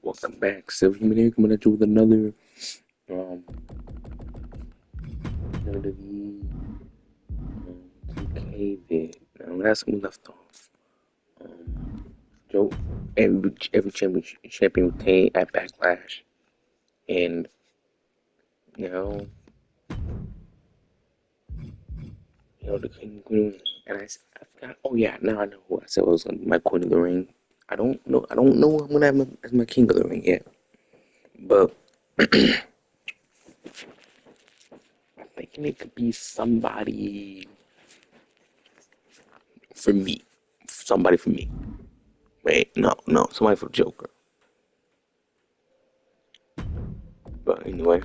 Welcome back, Silver Human here, coming at you with another WWE 2K vid. Now, last we left off, um, Joe, every champion retained at Backlash, and now, the Queen, and I forgot. Oh yeah, now I know who I said was gonna be my Queen of the Ring. I don't know who I'm gonna have as my King of the Ring yet, but I'm thinking it could be somebody for me. Somebody for me. Wait, no, somebody for Joker. But anyway,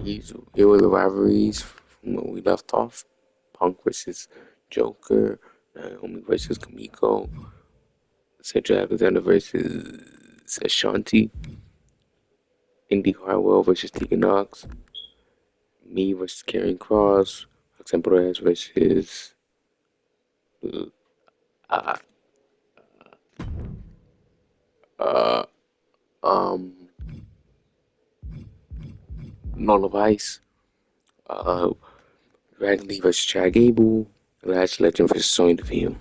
here were the rivalries from when we left off. Punk versus Joker, Naomi versus Kamiko, Cedric Alexander versus Ashanti, Indy Hartwell versus Tegan Knox, me versus Karrion Cross, Roxanne Perez versus uh, uh, um, Nola Vice, uh, Radley versus Chad Gable, Lash Legend versus Sonya Deville.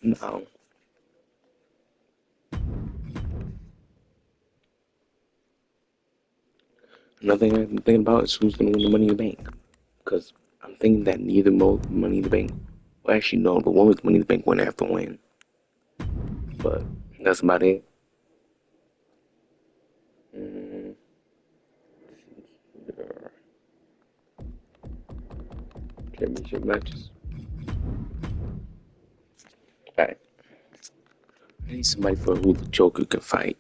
Now, another thing I'm thinking about is who's going to win the Money in the Bank. Because I'm thinking that neither Money in the Bank, well, actually, no, the one with Money in the Bank wouldn't have to win. But that's about it. Mm, championship matches. Alright. I need somebody for who the Joker can fight.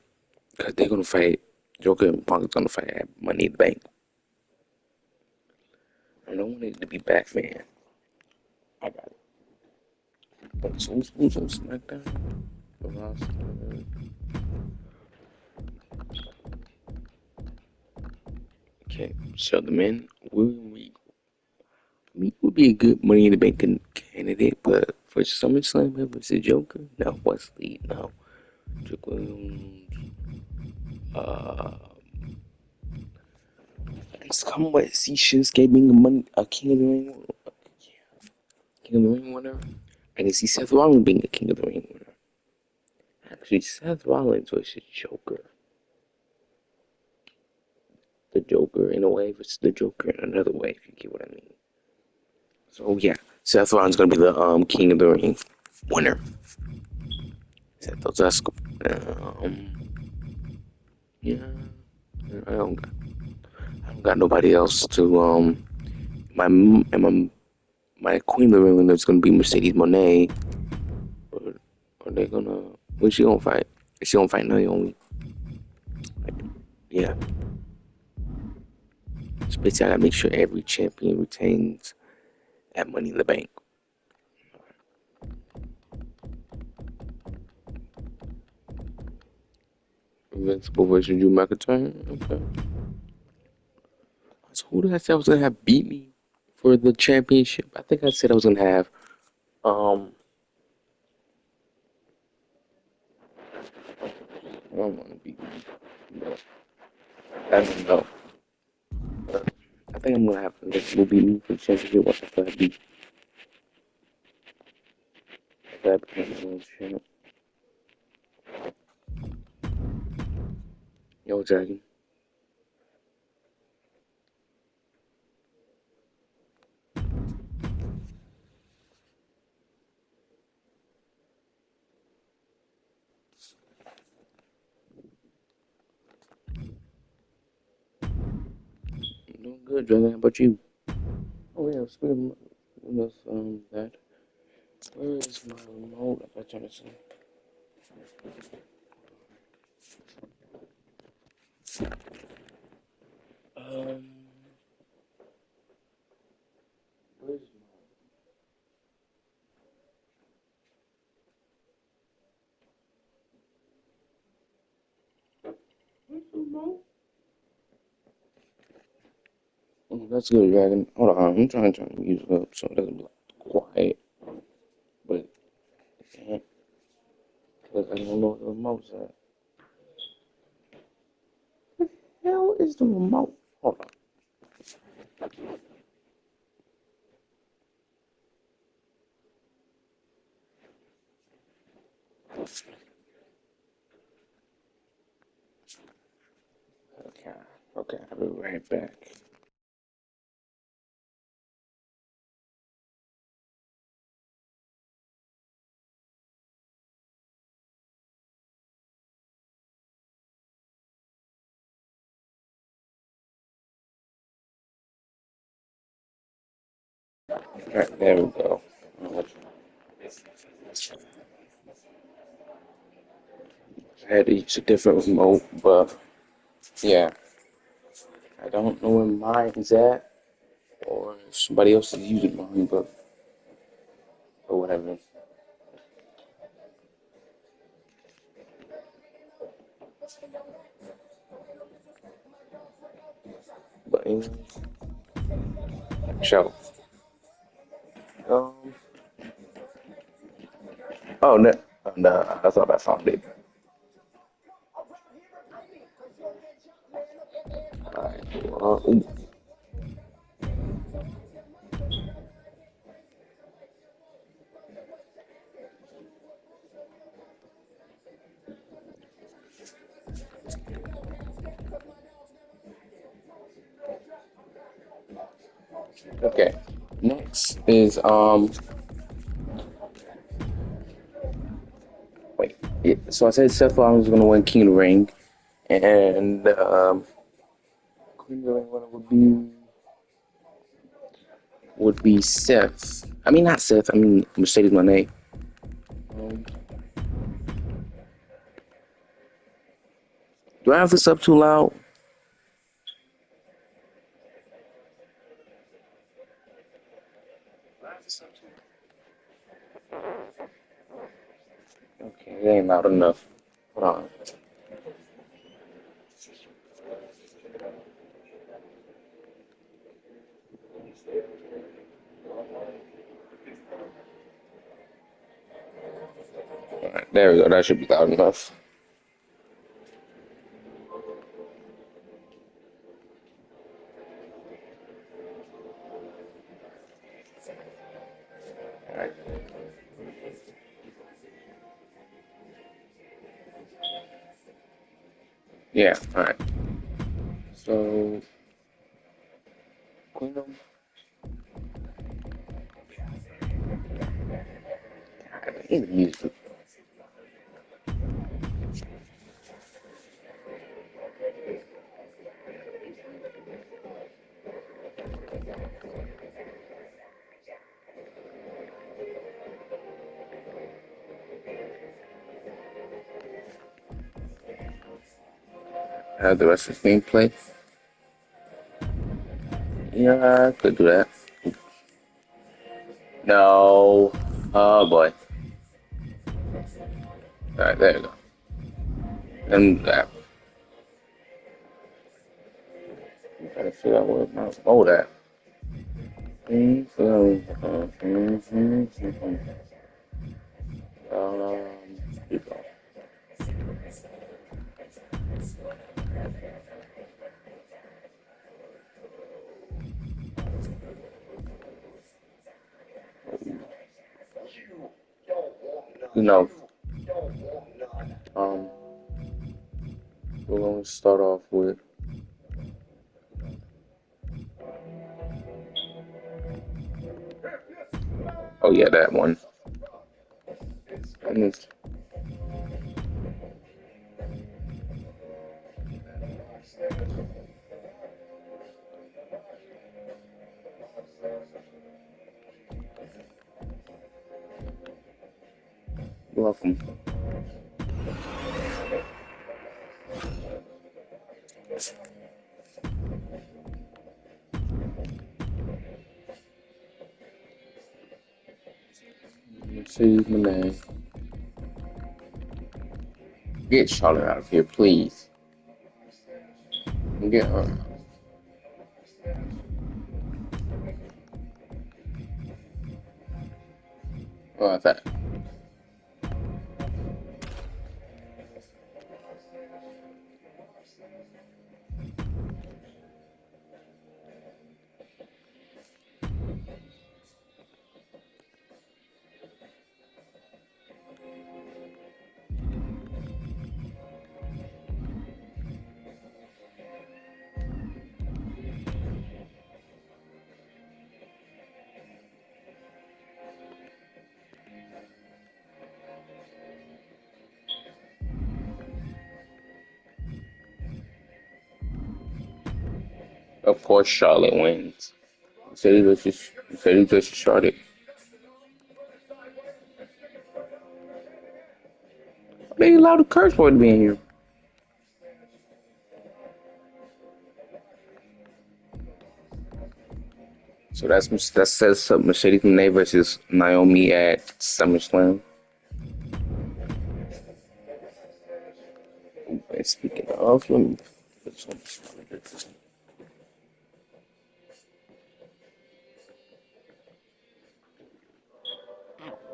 Because they're going to fight. Joker and Punk's going to fight at Money in the Bank. I don't want it to be Batman. I got it. But so who's on SmackDown? The roster. Okay, so the men, William Regal. Me would be a good Money in the Bank candidate, but for SummerSlam versus Joker, no. Wesley, no. Trick Williams, uh, it's come with C. Shinsuke being a King of the Ring, King of the Ring winner. I can see Seth Rollins being a King of the Ring winner. Actually, Seth Rollins versus Joker. The Joker in a way versus the Joker in another way, if you get what I mean. So yeah, Seth Rollins gonna be the King of the Ring winner. That's yeah. I don't I don't got nobody else to my and my Queen of the Ring is gonna be Mercedes Monet. Or are they gonna? When's she gonna fight? Is she gonna fight Naomi? Yeah. So basically, I gotta make sure every champion retains that Money in the Bank. Invincible versus Drew McIntyre. Okay. So who did I say I was gonna have beat me for the championship? I think I said I was gonna have um. I don't want to beat me, but I don't know. I think I'm gonna have Invincible beat me for the championship. What if I beat? If I become the world champ? Yo, Dragon. I'm doing good, Dragon. How about you? Oh yeah, speaking of that, where is my remote? I gotta turn this on. Um, where's where's the remote? That's good, Dragon. Hold on, I'm trying to turn the music up so it doesn't be quiet, but I can't because I don't know where the remote's at. Hell is the remote? Hold on. Okay, okay, I'll be right back. Alright, there we go. I had to use a different remote, but yeah, I don't know where mine's at or if somebody else is using mine, but or whatever. But anyway, show. Um, oh no, no, I thought I found it. Alright, ooh, okay. Next is wait. Yeah, so I said Seth Rollins was gonna win King of the Ring, and Queen of the Ring winner would be Seth. I mean not Seth. I mean Mercedes Moné. Um, do I have this up too loud? Okay, it ain't loud enough. Hold on. All right, there we go. That should be loud enough. All right. Yeah. All right. So Queen of God, I hate music. Have the rest of the gameplay. Yeah, I could do that. No. Oh boy. All right, there you go. And that. I'm trying to figure out where my remote at. Here we go. No. Um, we're gonna start off with. Oh yeah, that one. And it's welcome. Mercedes Moné. Get Charlotte out of here, please. Get her. That. Of course, Charlotte wins. You said he versus Charlotte. They allowed a curse word to be in here. So that says Mercedes Moné versus Naomi at SummerSlam. And speaking of, let me put some.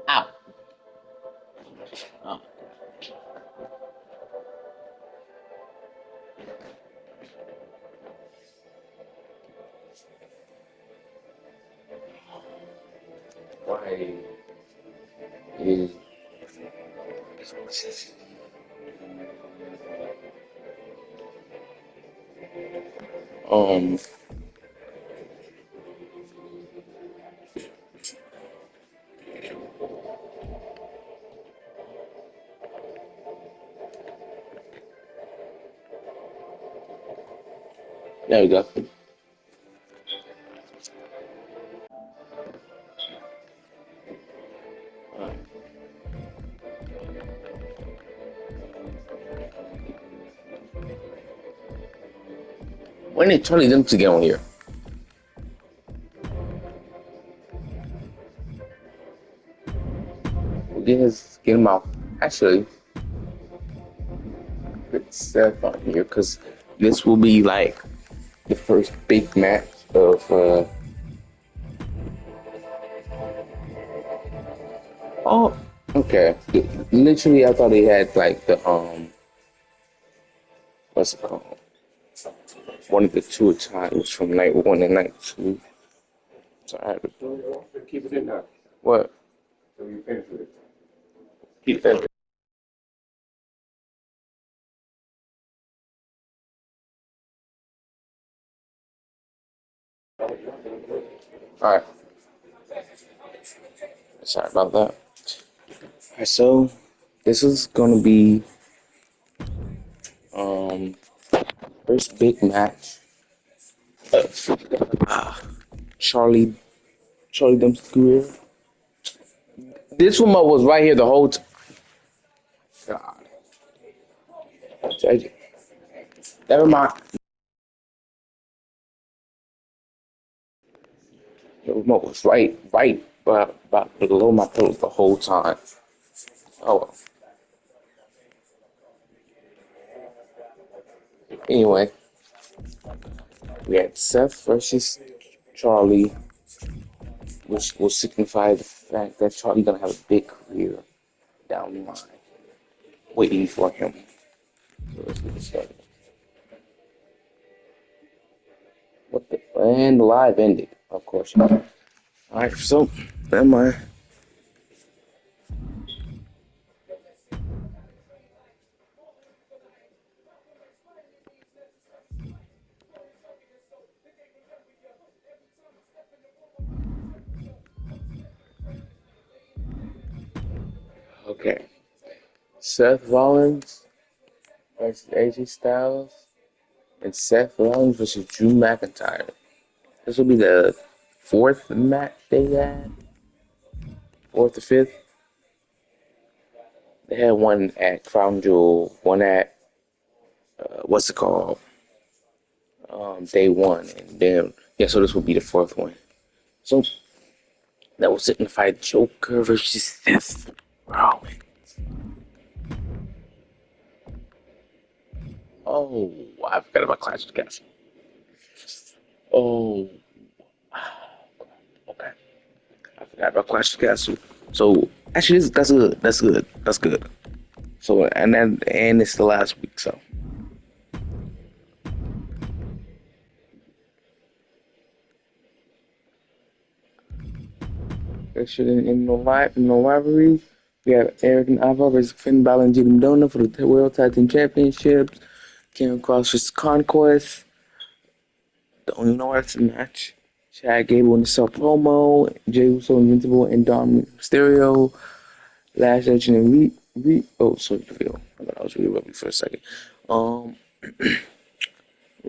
Ow. Oh. Why is um there we go. When did Charlie Dempsey get on here? We'll get him out. Actually, let's Seth on here because this will be like the first big match of oh okay. Literally I thought he had like the what's it called? One of the two titles from night one and night two. So I had to keep it in there. What? So you finish with it. Keep that. Alright. Sorry about that. Alright, so this is gonna be um first big match of Charlie Charlie Dempsey's career. This one was right here the whole time. God. Never mind. The remote was right, about below my pillow the whole time. Oh well. Anyway, we had Seth versus Charlie, which will signify the fact that Charlie gonna have a big career down the line waiting for him. So let's get started. What the and the live ended, of course. Alright, so am I okay. Seth Rollins versus AJ Styles and Seth Rollins versus Drew McIntyre. This will be the fourth match they had, fourth or fifth. They had one at Crown Jewel, one at what's it called? Day one, and then yeah. So this will be the fourth one. So that will signify Joker versus Seth Rollins. Oh, I forgot about Clash of the Castle. Oh, okay. I forgot about Clash of Castle. So actually, that's good. That's good. That's good. So and it's the last week. So actually, in the rivalries, we have Eric and Ava versus Finn Balor and Jimmy Dona for the World Tag Team Championships. Karen Cross versus Conquest. The only no that's a match. Chad Gable and the Self Promo. Jay Uso Invincible and Dom Mysterio. Last Legend and oh sorry Phil. I thought I was really rugby for a second. Um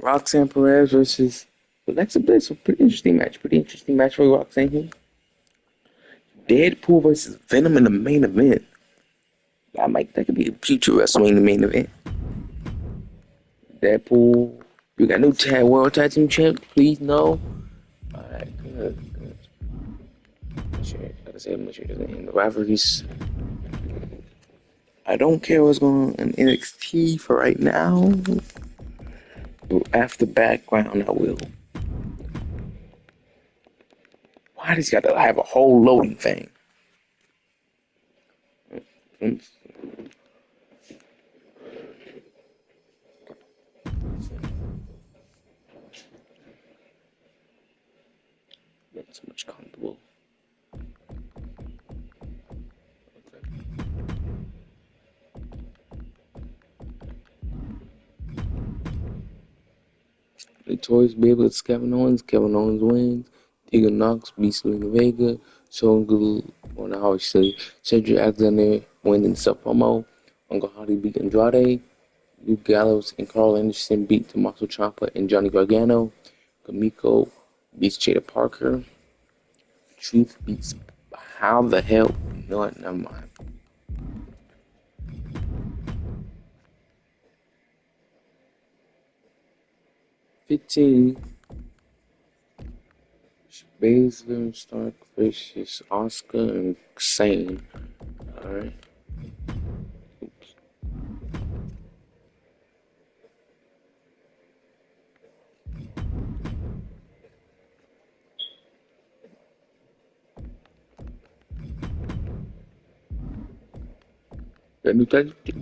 Roxanne Perez versus Alexa Bliss. A pretty interesting match. Pretty interesting match for Roxanne here. Deadpool versus Venom in the main event. That could be a future WrestleMania main event. Deadpool. You got new World Tag Team Champ. Please no. Alright, good. Good. Sure, gotta say, I'm sure in the rivalries. I don't care what's going on in NXT for right now. After background, I will. Why does he got to have a whole loading thing? Mm, Not so much comfortable. Okay. Notorious Baby with Kevin Owens. Kevin Owens wins. Tegan Knox beats Selena Vega. Sean Good, or how I say, Cedric Alexander wins in sub promo. Uncle Hardy beat Andrade. Luke Gallows and Carl Anderson beat Tommaso Ciampa and Johnny Gargano. Kamiko beats Jada Parker. Truth beats. How the hell? No, never mind. 15. Baszler Stark versus Oscar and Sane. Alright.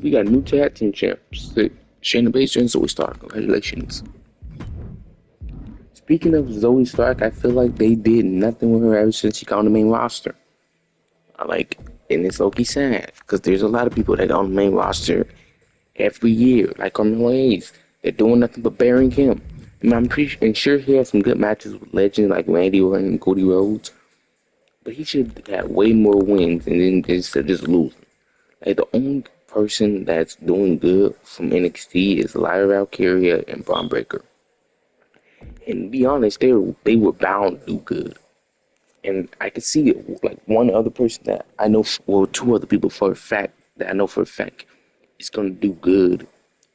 We got new tag team champs. Shayna Baszler and Zoe Stark. Congratulations. Speaking of Zoe Stark, I feel like they did nothing with her ever since she got on the main roster. I like, and it's low-key sad because there's a lot of people that got on the main roster every year, like Carmelo Hayes. They're doing nothing but burying him. I mean, I'm pretty and sure he had some good matches with legends like Randy Orton and Cody Rhodes, but he should have had way more wins and then instead of just losing. Like the only person that's doing good from NXT is Lyra Valkyria and Braun Breaker. And to be honest, they were bound to do good. And I could see it like one other person that I know, well, two other people for a fact that I know for a fact is gonna do good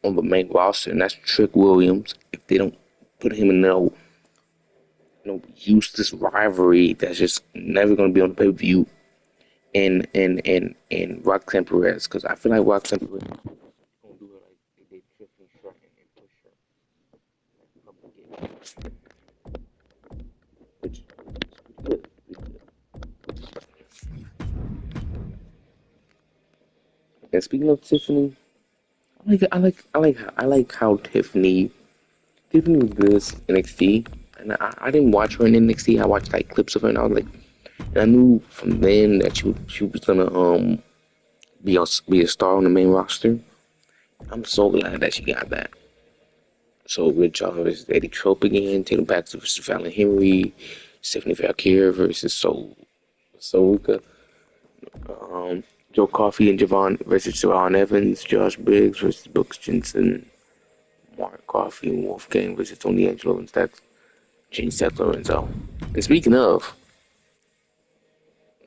on the main roster, and that's Trick Williams. If they don't put him in no useless rivalry that's just never gonna be on the pay per view, and Roxanne Perez, because I feel like Roxanne Perez is gonna do it like they did Tiffany Stratton and push her like a couple of games, which is pretty good. And speaking of Tiffany, I like how Tiffany was good in NXT, and I didn't watch her in NXT. I watched like clips of her, and I was like, and I knew from then that she was gonna be a star on the main roster. I'm so glad that she got that. So Rich versus Eddie Trope again, Tatum Paxton versus Fallon Henry, Stephanie Valkyrie versus Soulka, um, Joe Coffey and Javon versus Javon Evans, Josh Briggs versus Brooks Jensen, Mark Coffey and Wolfgang versus Tony Angelo and Seth Lorenzo. And speaking of,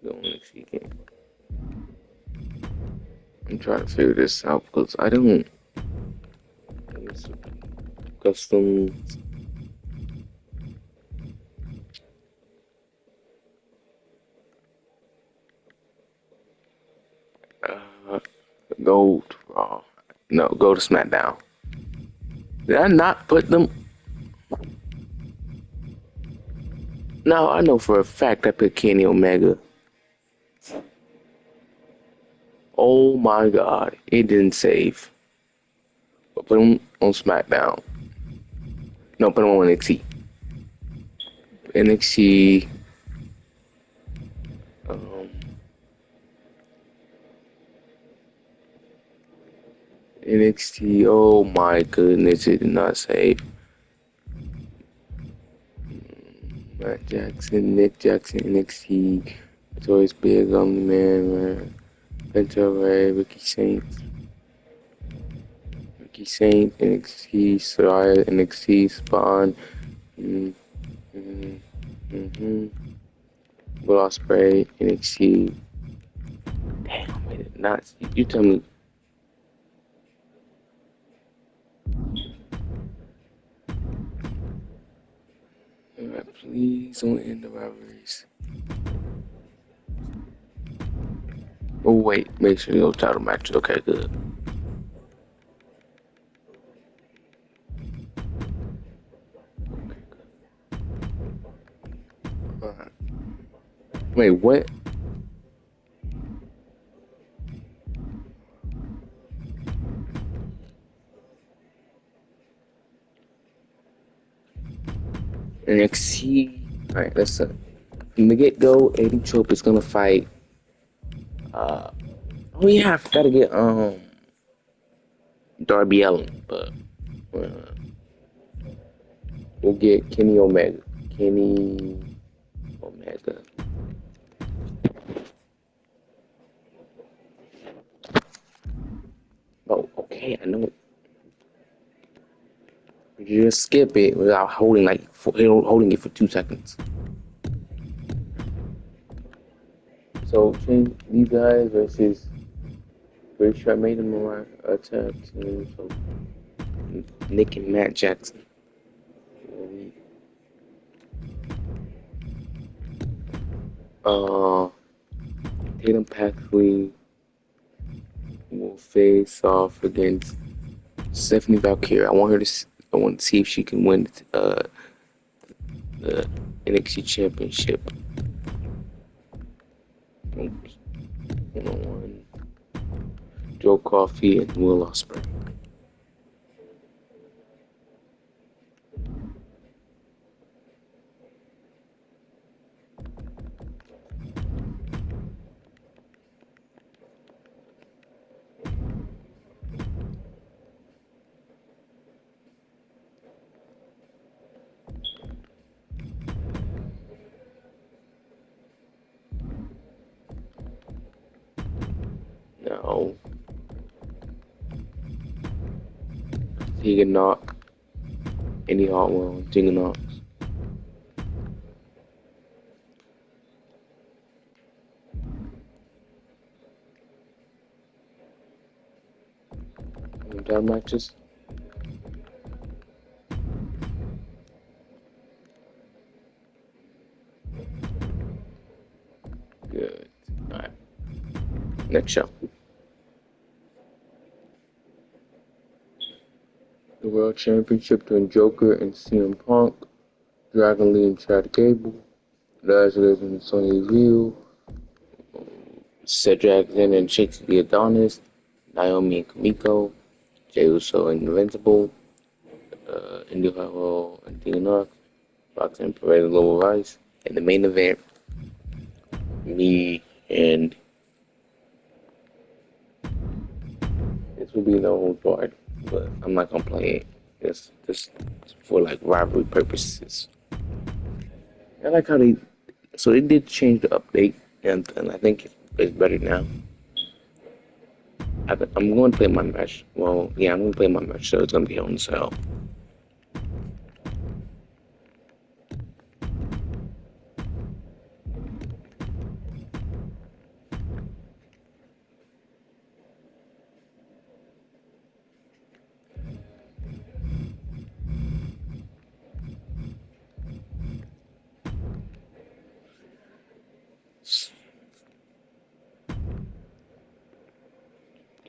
the next weekend, I'm trying to figure this out because I don't. Custom uh, go to Raw. No, go to SmackDown. Did I not put them? Now I know for a fact I picked Kenny Omega. Oh my god, it didn't save. But put him on SmackDown. No, put him on NXT. NXT. Um, NXT. Oh my goodness, it did not save. Matt Jackson, Nick Jackson, NXT. It's always big on the man. Penta Ray, Ricky Saints, NXT, Soraya, NXT, Spawn. Mm, mm, mm-hmm. Will Ospreay, NXT. Damn, I did not. You tell me. Alright, please don't end the rivalries. Oh wait, make sure you title match. Okay, good. Alright. Wait, what? NXT. Alright, listen. From the get go, Eddie Chope is gonna fight. Uh, oh yeah, I forgot to get Darby Allin, but uh, we'll get Kenny Omega. Kenny Omega. Oh, okay, I know. You just skip it without holding it for 2 seconds. So change these guys versus pretty sure I made them on my tag team. So Nick and Matt Jackson. Uh, Tatum Paxley will face off against Stephanie Valkyrie. I want her to. I want to see if she can win the NXT Championship. Oops. 1-on-1. Joe Coffey and Will Ospreay. Now, Tegan Knox, Andy Hartwell, Tegan Knox. Title matches. Good. Alright. Next show. The World Championship between Joker and CM Punk. Dragon Lee and Chad Gable. Lazarus and Sonya Deville. Cedric Alexander and Shakespeare the Adonis. Naomi and Kamiko. Jey Uso and Invincible. Indy Hartwell and Tina Knox. Fox and Parade Global Vice. In the main event, me and this will be the whole part, but I'm not gonna play it. Just for like rivalry purposes. I like how they did change the update, and I think it's better now. I'm going to play my match. Well, yeah, I'm going to play my match, so it's going to be on sale.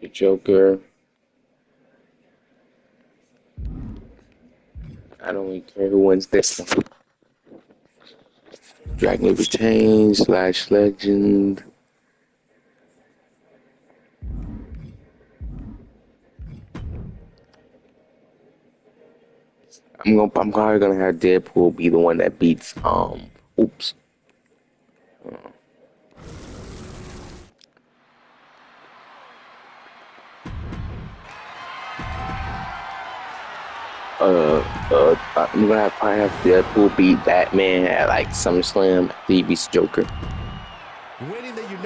The Joker. I don't really care who wins this one. Dragon Lee retains / legend. I'm probably gonna have Deadpool be the one that beats oops. I'm gonna probably have Deadpool beat Batman at like SummerSlam after he beats Joker.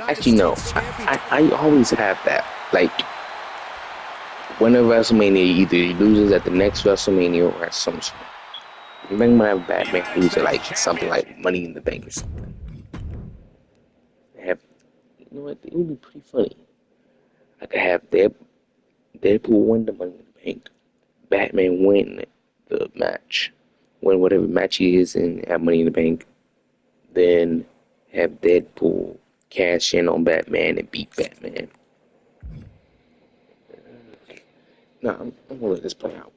Actually, no. I always have that. Like, when a WrestleMania, either he loses at the next WrestleMania or at SummerSlam. I'm gonna have Batman lose at like something like Money in the Bank or something. You know what? It would be pretty funny. I could have Deadpool win the Money in the Bank, Batman win the match, win whatever match he is, and have Money in the Bank. Then have Deadpool cash in on Batman and beat Batman. No, I'm gonna let this play out.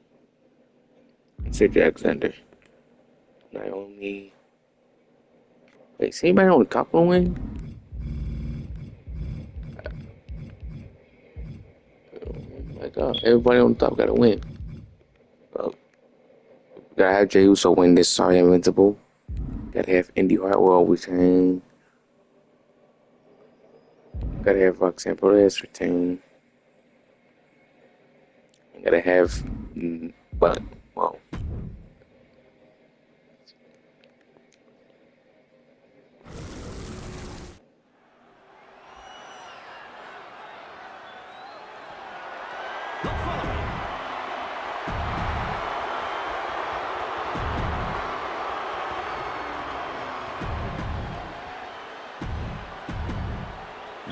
Cedric Alexander, Naomi. Wait, is anybody on the top gonna win? Oh my god, everybody on the top gotta win. Gotta have Jey Uso win this. Sorry, Invincible. Gotta have Indy Hartwell retain. Gotta have Roxanne Perez retain. Gotta have, but well.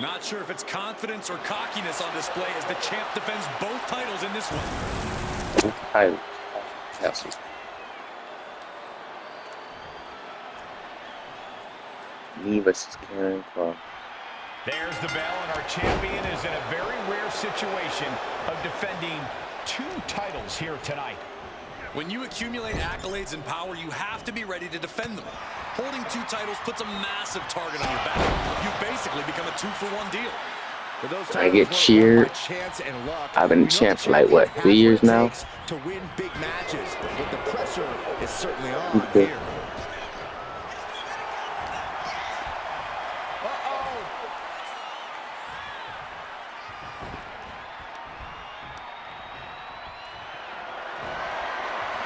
Not sure if it's confidence or cockiness on display as the champ defends both titles in this one. Yes. Me versus Karen Cross. There's the bell, and our champion is in a very rare situation of defending 2 titles here tonight. When you accumulate accolades and power, you have to be ready to defend them. Holding 2 titles puts a massive target on your back. You basically become a 2-for-1 deal. I get cheered. I've been champ for like what, 3 years now? To win big matches, but the pressure is certainly on here.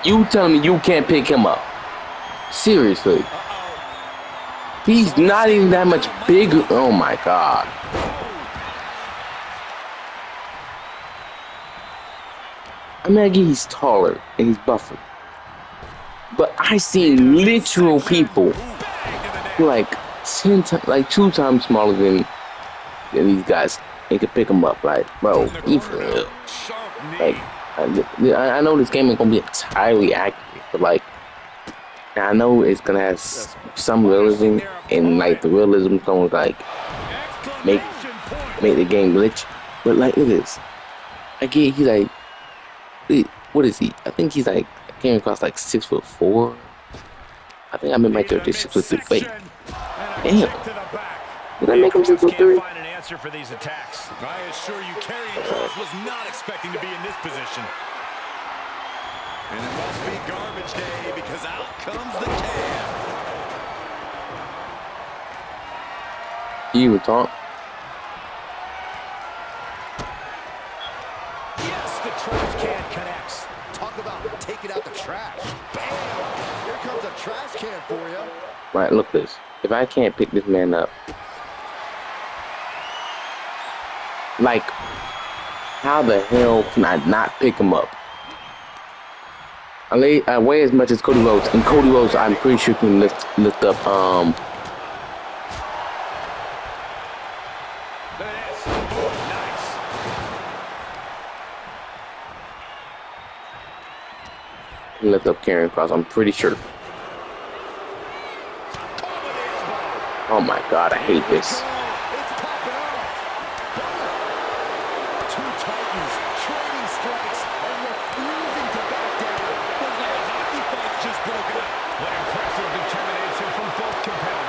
You tell me you can't pick him up. Seriously. He's not even that much bigger. Oh my god. I mean, I get he's taller and he's buffer. But I seen literal people who like 10 times, like 2 times smaller than these guys and could pick him up. Like, bro, he for real. Like, I know this game ain't gonna be entirely accurate, but like, I know it's gonna have some realism, and like the realism's gonna like make the game glitch. But like, look at this. I get he's like, what is he? I think he's like, I came across like 6'4". I think I'm in my 6'3". Wait, damn. Did I make him 6'3"? For these attacks. I assure you, Karrion Kross was not expecting to be in this position. And it must be garbage day because out comes the can. You talk. Yes, the trash can connects. Talk about taking out the trash. Bam! Here comes a trash can for you. Right, look this. If I can't pick this man up, like, how the hell can I not pick him up? I weigh as much as Cody Rhodes, and Cody Rhodes, I'm pretty sure can lift up lift up Karrion Kross. I'm pretty sure. Oh my god, I hate this.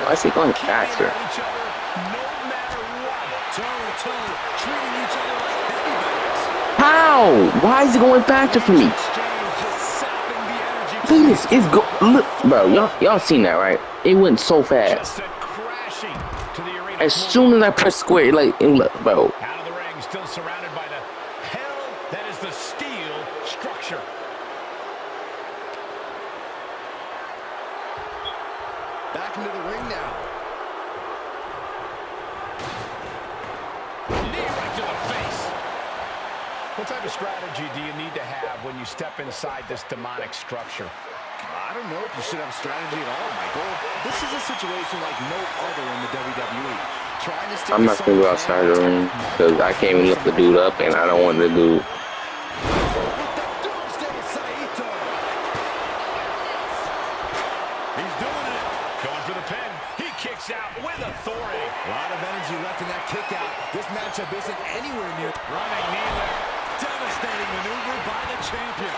Why is he going keeping faster? at each other no matter what. Toe-to-toe, treating each other like heavyweights. How? Why is he going faster for Each me? exchange just sapping the energy Look from at this. these It's two. go. Look, bro. Y'all seen that, right? It went so Just fast. sent crashing to the arena As floor. soon as I press square, like, and look, bro. Out of the ring, still surrounded by the hell that is the steel structure. Back into the ring now. Knee right to the face. What type of strategy do you need to have when you step inside this demonic structure? I don't know if you should have a strategy at all, Michael. This is a situation like no other in the WWE. Trying to stick I'm to not gonna someone's go plan outside of the attack ring might because I cause can't even lift the dude up, and I don't want the dude. with the Doomsday Saito. He's doing it. Going for the pin. He kicks out with authority. A lot of energy left in that kick out. This matchup isn't anywhere near. Running knee lift. Devastating maneuver by the champion.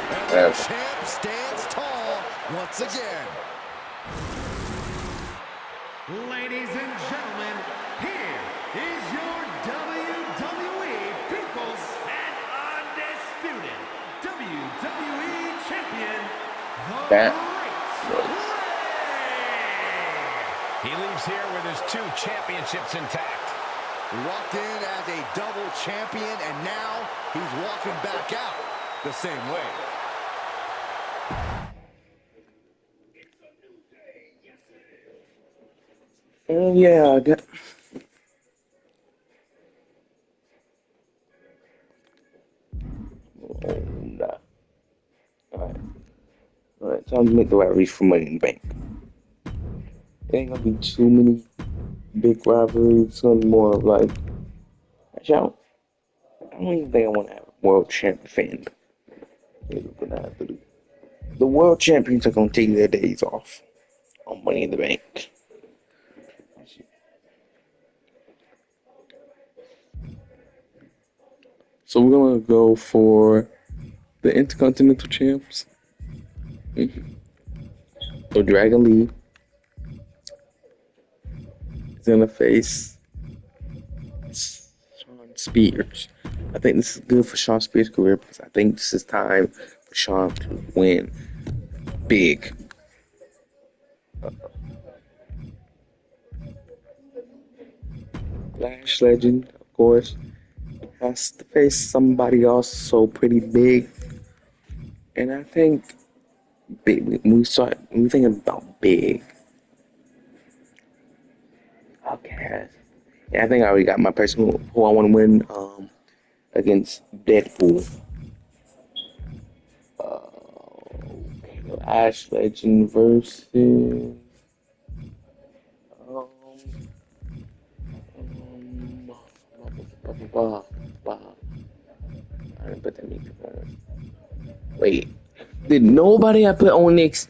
And the Whatever. champ stands tall once again. Ladies and gentlemen, here is your WWE Peoples and Undisputed WWE Champion, the That Great was Khali. He leaves here with his 2 championships intact. Walked in as a double champion, and now he's walking back out the same way. yeah. I got. Oh, nah. All right. Time to make the right reach for Money in the Bank. It ain't gonna be too many big rivalries. It's gonna be more of like, actually, I don't even think I want to have a world champ defend. We're gonna have to do. The world champions are gonna take their days off on Money in the Bank. So we're gonna go for the Intercontinental Champs. So Dragon Lee is gonna face Sean Spears. I think this is good for Sean Spears' career because I think this is time for Sean to win big. Lash Legend, of course, has to face somebody else so pretty big. And I think big, when we thinking about big, okay. Yeah, I think I already got my person who I want to win against Deadpool. Lash Legend versus um, um I didn't put that music on. Wait, did nobody I put on Nick's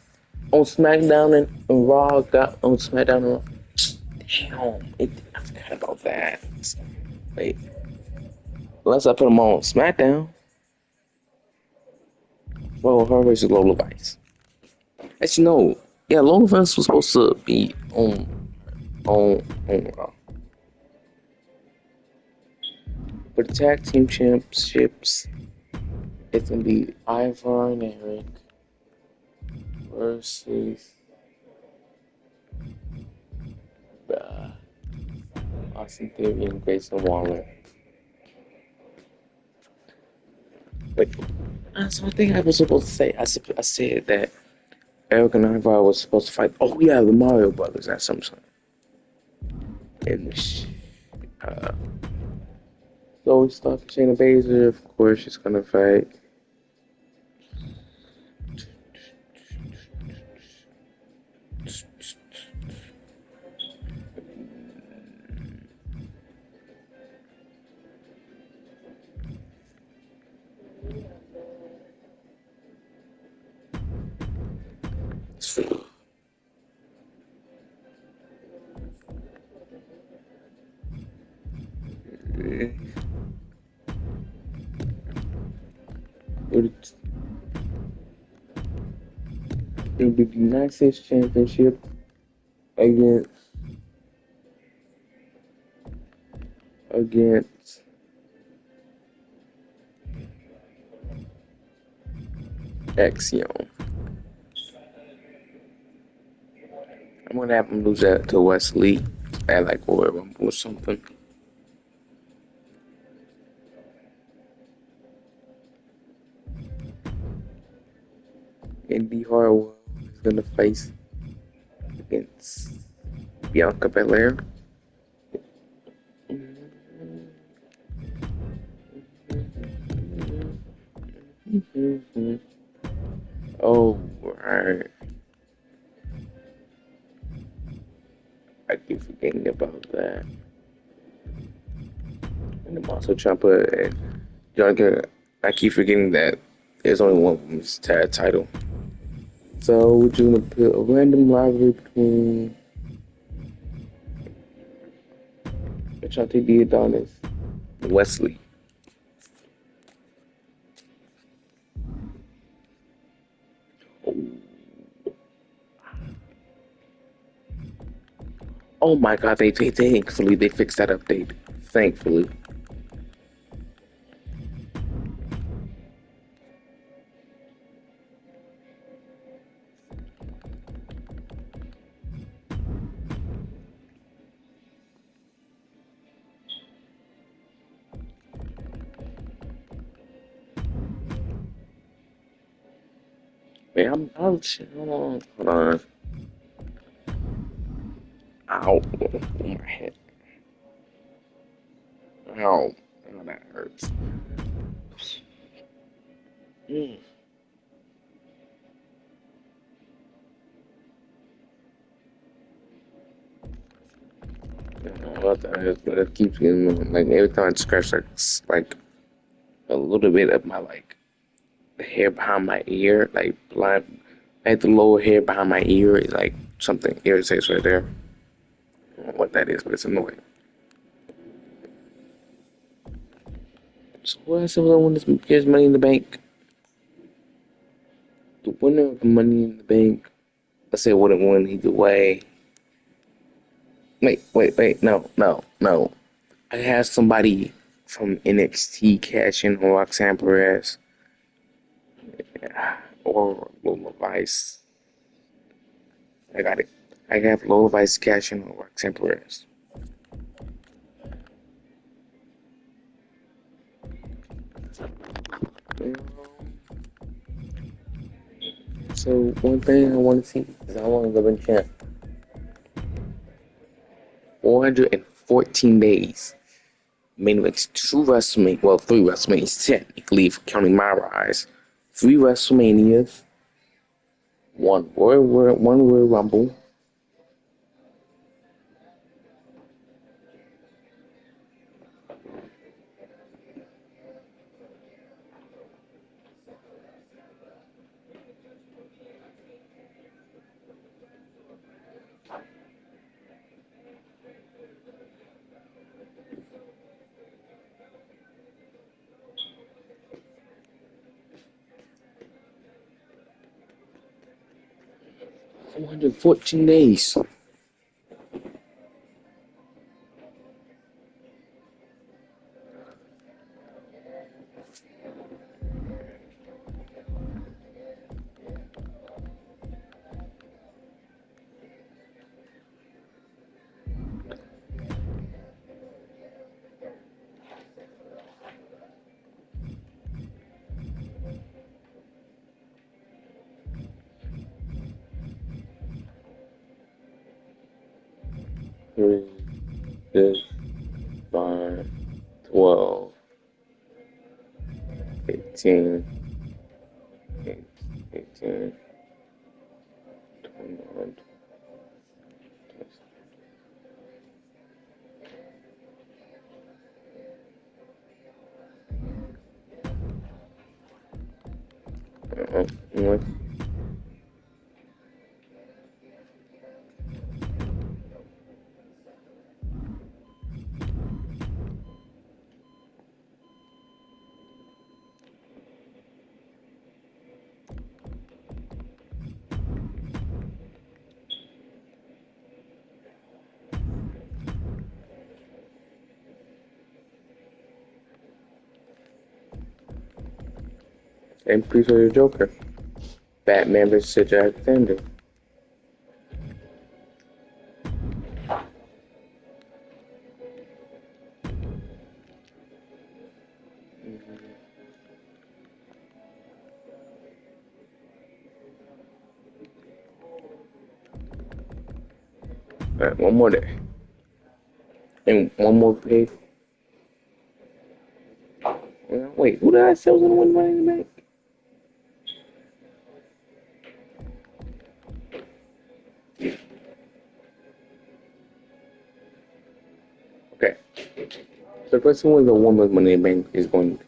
on SmackDown and Raw got on SmackDown and Raw? Damn, I forgot about that. Wait, unless I put them on SmackDown. Well, her versus Lola Vice. Actually, no. Yeah, Lola Vice was supposed to be on Raw. For the tag team championships, it's gonna be Ivar and Eric versus uh, Austin Theory and Grayson Waller. Wait, so I think I was supposed to say I said that Eric and Ivar was supposed to fight. Oh yeah, the Mario Brothers at some time. And uh, so we start Shayna Baszler. Of course, she's gonna fight. It'll be the United States Championship against against Axiom. I'm gonna have him lose that to Wesley at like Royal Rumble or something. Indy Hartwell is gonna face against Bianca Belair. Oh, right. I keep forgetting about that. And I'm also trying to put and Bianca. I keep forgetting that there's only one women's tag title. So we're gonna put a random rivalry between Ashante D. Adonis and Wesley. Oh, oh my God! They thankfully they fixed that update. Thankfully. Man, I'm hold on. Ow. Oh, my head. Ow. Oh, that hurts. Mm. What the heck? It keeps getting like every time I scratch like a little bit of my like the hair behind my ear, like blind, like the lower hair behind my ear, is like something irritates right there. I don't know what that is, but it's annoying. So what else was I want to here's Money in the Bank? The winner of the Money in the Bank. Let's say wouldn't win either way. Wait, no. I had somebody from NXT cash in on Roxanne Perez or Lola Vice. I got it. I have Lola Vice cash in on Roxanne Perez. So one thing I want to see is I want to live in champ. 414 days. Meaning it's two WrestleMania, well, three WrestleManias technically, if counting my rise. Three WrestleManias, one Royal Rumble, 414 days. Three, 6, 5, 12, 18, 18, 21, uh, 1. And please for your Joker. Batman vs. Jack Thunder. Alright, one more day. And one more pay. Wait, who did I say was gonna win Money in the Bank? Okay. So the person who wins the women's Money in the Bank is going.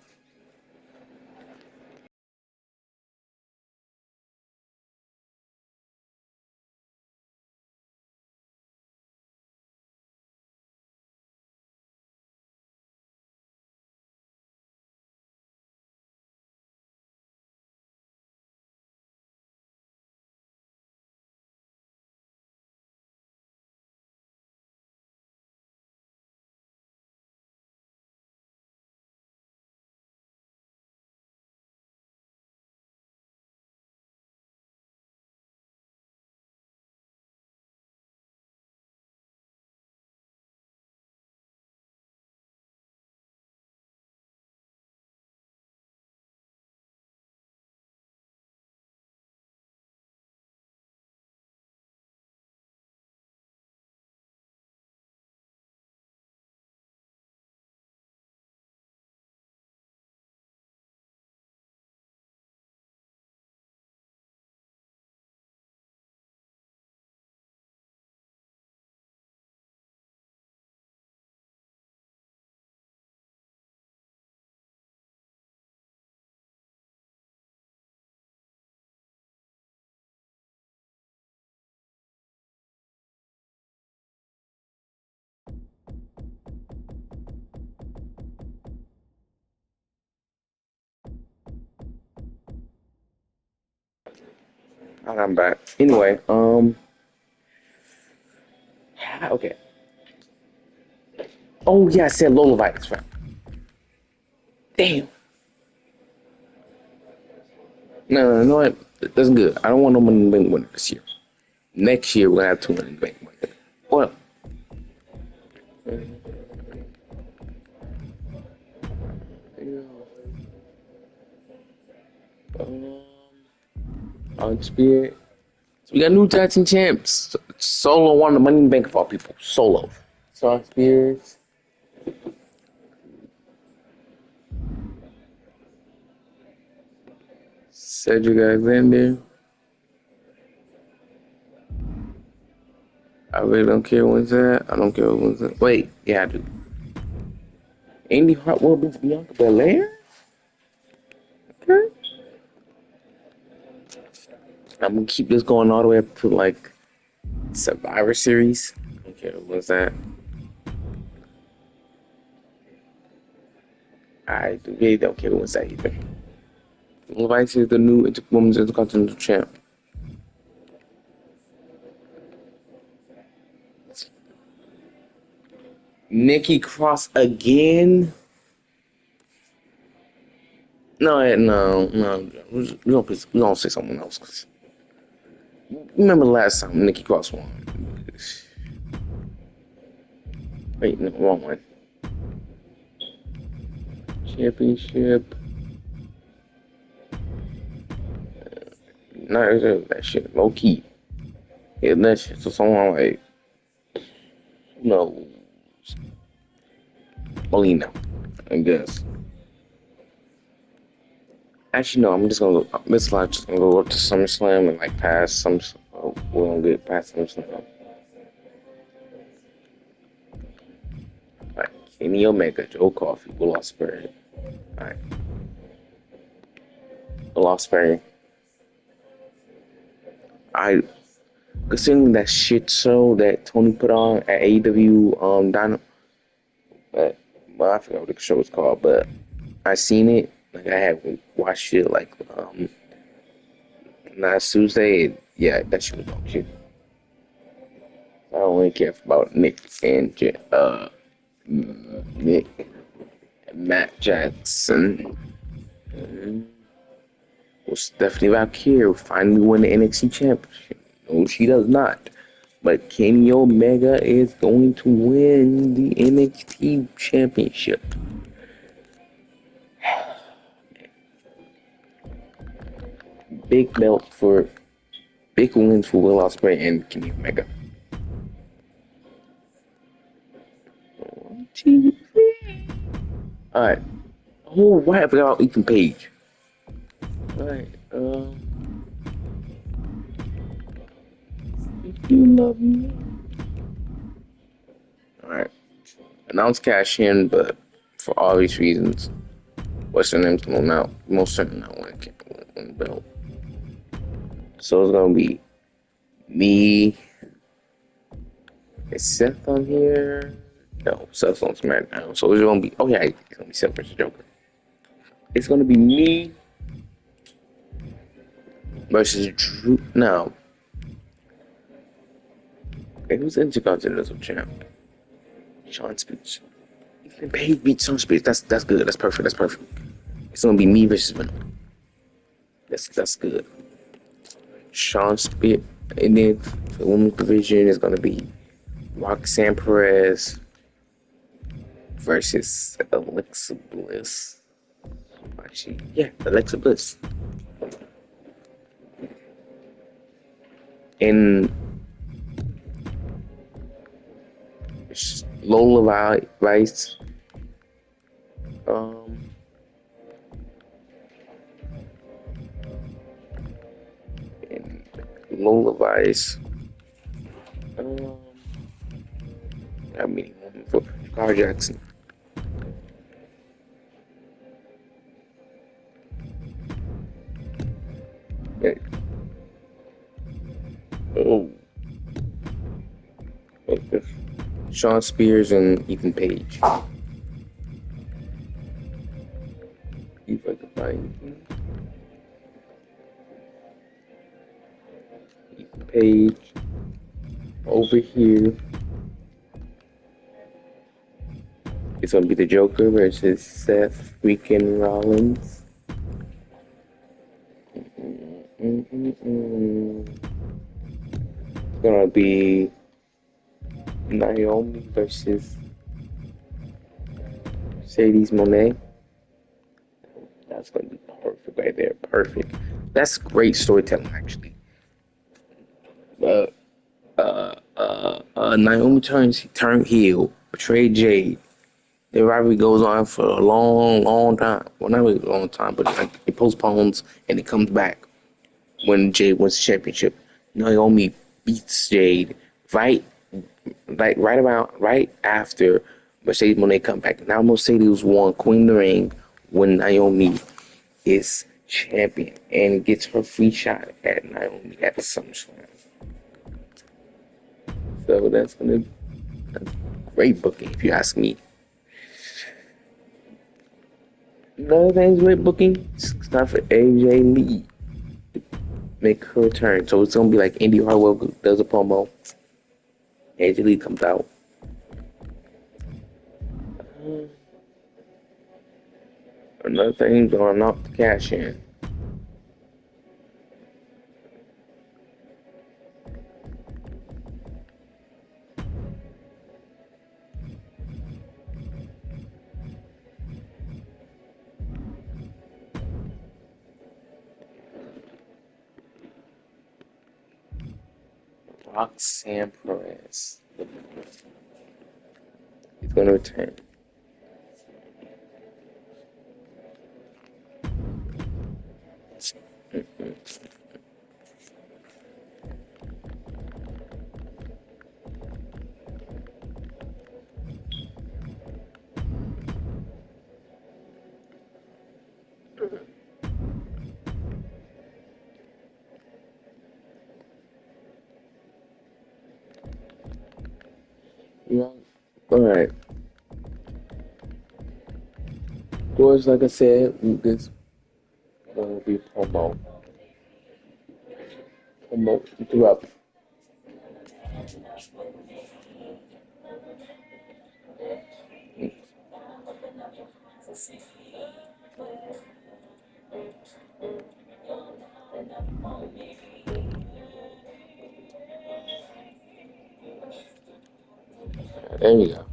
I'm back. Anyway, okay. Oh yeah, I said Lola Vikes, right? Damn. No, you know what? That's good. I don't want no Money in the Bank winner this year. Next year we're gonna have two Money in the Bank winners. Well, um, Undisputed. So we got new tag team champs. Solo won the Money in the Bank of all people. Solo. Shawn Spears. Cedric Alexander. I really don't care who wins that. I don't care who wins that. Wait, yeah, I do. Andy Hartwell beats Bianca Belair? Okay. I'm gonna keep this going all the way up to like Survivor Series. I don't care who wins that. I really don't care who wins that either. Levice is the new Women's Intercontinental Champ. Nikki Cross again? No, no. We don't say someone else. Remember the last time Nikki Cross won? Wait, no, wrong one. Championship. No, that shit low key. Yeah, that shit to someone like no Molina, I guess. Actually, no. I'm just gonna go. Miss Lodge just gonna go up to SummerSlam and like pass some. We won't get past SummerSlam. Like Kenny Omega, Joe Coffey, Will Ospreay. Alright, Will Ospreay. I considering that shit show that Tony put on at AEW Dino, well, I forgot what the show was called, but I seen it. Like I had watched it like last Tuesday. Yeah, that shit was dope shit. I don't really care about Nick and Nick, Matt Jackson. Stephanie Valkyrie finally won the NXT Championship. No, she does not. But Kenny Omega is going to win the NXT Championship. Big belt for big wins for Will Ospreay and Kenny Omega. 1, 2, 3. All right. Oh, why I forgot about Ethan Page. All right. If you love me. All right. Announced cash in, but for obvious reasons, what's her name's going out. Most certainly not win the belt. So it's gonna be me. Is Seth on here? No, Seth's on SmackDown. So it's gonna be it's gonna be Seth versus Joker. It's gonna be me versus Drew. No, hey, who's Intercontinental Champ? Sean Spears. Ethan Page beat Sean Spears. That's good. That's perfect. That's perfect. It's gonna be me versus Venom. That's good. Sean Spears, and then for the women's division is gonna be Roxanne Perez versus Alexa Bliss. Actually, yeah, Alexa Bliss. And Lola Rice, um, and Lola Rice, um, I mean, for Carl Jackson. Yeah. Oh, okay. Sean Spears and Ethan Page. If I can find Ethan Page over here, it's gonna be the Joker versus Seth freaking Rollins. It's gonna be Naomi versus Sadie's Monet. That's gonna be perfect right there. Perfect. That's great storytelling, actually. Uh, Naomi turned heel, betrayed Jade. The rivalry goes on for a long, long time. Well, not really a long time, but like it postpones and it comes back when Jade wins the championship. Naomi beats Jade right, right after Mercedes Monet come back. Now Mercedes won Queen of the Ring when Naomi is champion and gets her free shot at Naomi at SummerSlam. So that's great booking if you ask me. Another thing's great booking. It's time for AJ Lee make her return. So it's gonna be like Indy Hartwell does a promo. AJ Lee comes out. Another thing going off the cash in. Roxanne Perez is gonna return. Yeah. All right. Of course, like I said, this will be promo throughout. There we go.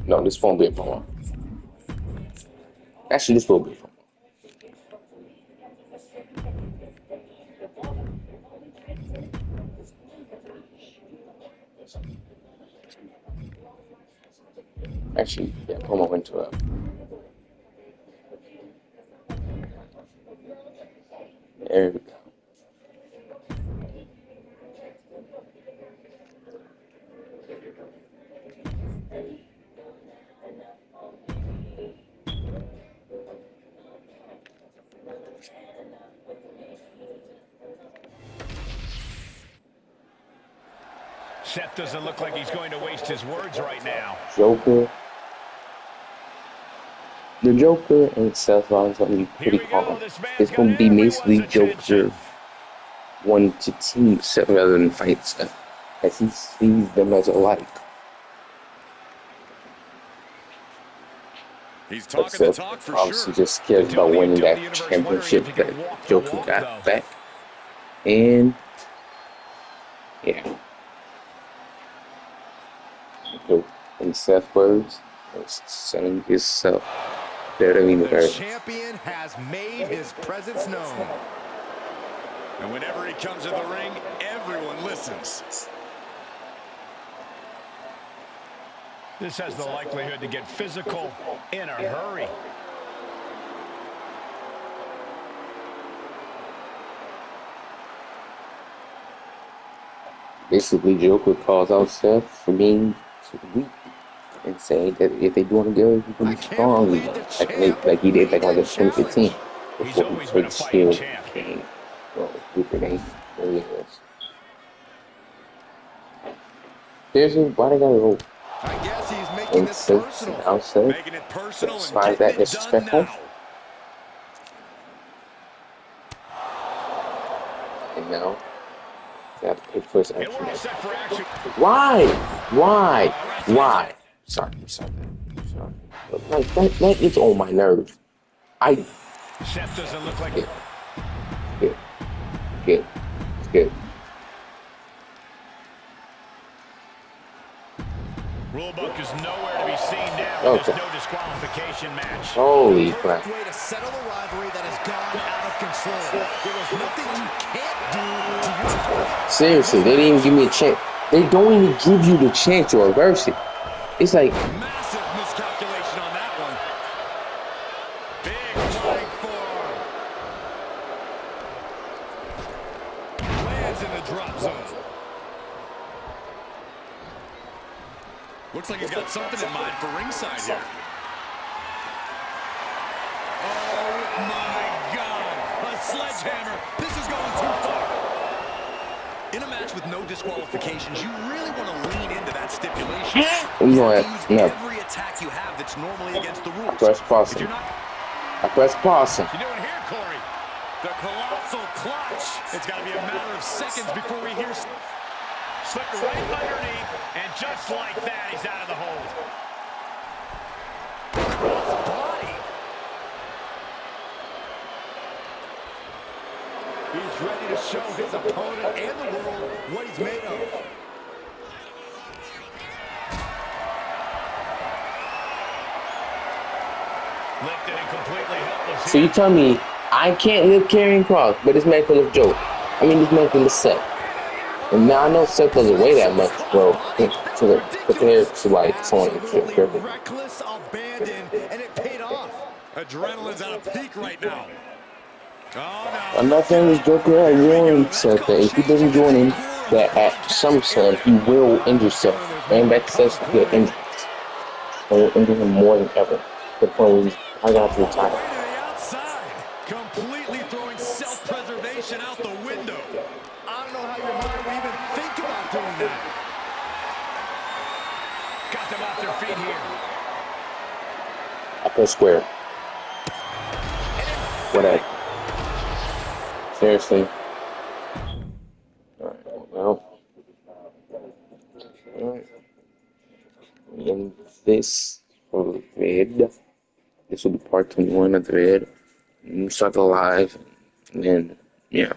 No, this won't be a promo. Actually, this will be a promo. Actually, yeah, promo into it. There we go. Seth doesn't look like he's going to waste his words right now. Joker. The Joker and Seth Rollins gonna be Here pretty we go. calm. This man's It's got gonna be everyone's basically attention. Joker wanting to team Seth rather than fight Seth, as he sees them as alike. He's But talking the Seth talk for obviously sure. just The cares about winning WWE that Universe wondering if championship he that can walk the Joker walk, though. got back. And yeah, so in Seth's words, he's selling himself better than The the champion has made his presence known. And whenever he comes to the ring, everyone listens. This has the likelihood to get physical in a hurry. Basically, Joker calls out Seth for being weak and saying that if they do it together, he can I be can't strong believe again, the champ like he did made back in that like challenge. 2015 He's before he always been a faced fighting Shield champ. King. Well, Luke Renee, there he is. Seriously, why they gotta go I guess he's making this insist personal. now, Seth? Making it personal As and far as getting that it done disrespectful, now. and now they have to pay for his And action. we're all set for action. Why? Why? Referee's Why? Sorry. Like that gets on my nerves. I Seth doesn't look like skip, skip, skip, skip. Rulebook is nowhere to be seen now in this Okay. no disqualification match. Holy The crap. perfect way to settle a rivalry that has gone out of control. There was nothing you can't do to use. Seriously, they didn't even give me a chance. They don't even give you the chance to reverse it. It's like, Massive miscalculation on that one. Big flying forearm. Lands in the drop zone. Looks like he's got something in mind for ringside here. Oh my God. A sledgehammer. This is going too far. In a match with no disqualifications, you really want to lean into that stipulation. you You know have what? to use No. every attack you have that's normally against the rules. I press pause If him. you're not... I press pause him. You doing here, Corey? The colossal clutch. It's got to be a matter of seconds before we hear... Slipped right underneath, and just like that, he's out of the hold. Cross body. He's ready to show his opponent and the world what he's made of. Lifted and completely helpless So you here. tell me I can't live carrying cross, but this man can live Joe. This man can live Seth. And now I know Seth doesn't weigh that much, bro, That was compared ridiculous. to like someone like Joe. Absolutely reckless abandon, and it paid off. Adrenaline's at a peak right now. Oh, I'm no. not saying this Joker. I Here we go. warned That's Seth called that if he changing doesn't the join in, decor of the that at broadcast SummerSlam he area. will I injure have a Seth. feeling there's And more to back to come, Seth will get Corey. injured. And will injure him more than ever. To the point where he's probably gonna have to All the retire. way to the outside. Completely throwing self-preservation out the window. I don't know how your mind would even think about doing that. Got them off their feet here. I press square. Whatever. Seriously. Alright, well. Alright. In this vid. This will be part 21 of the vid. Start the live, and then yeah.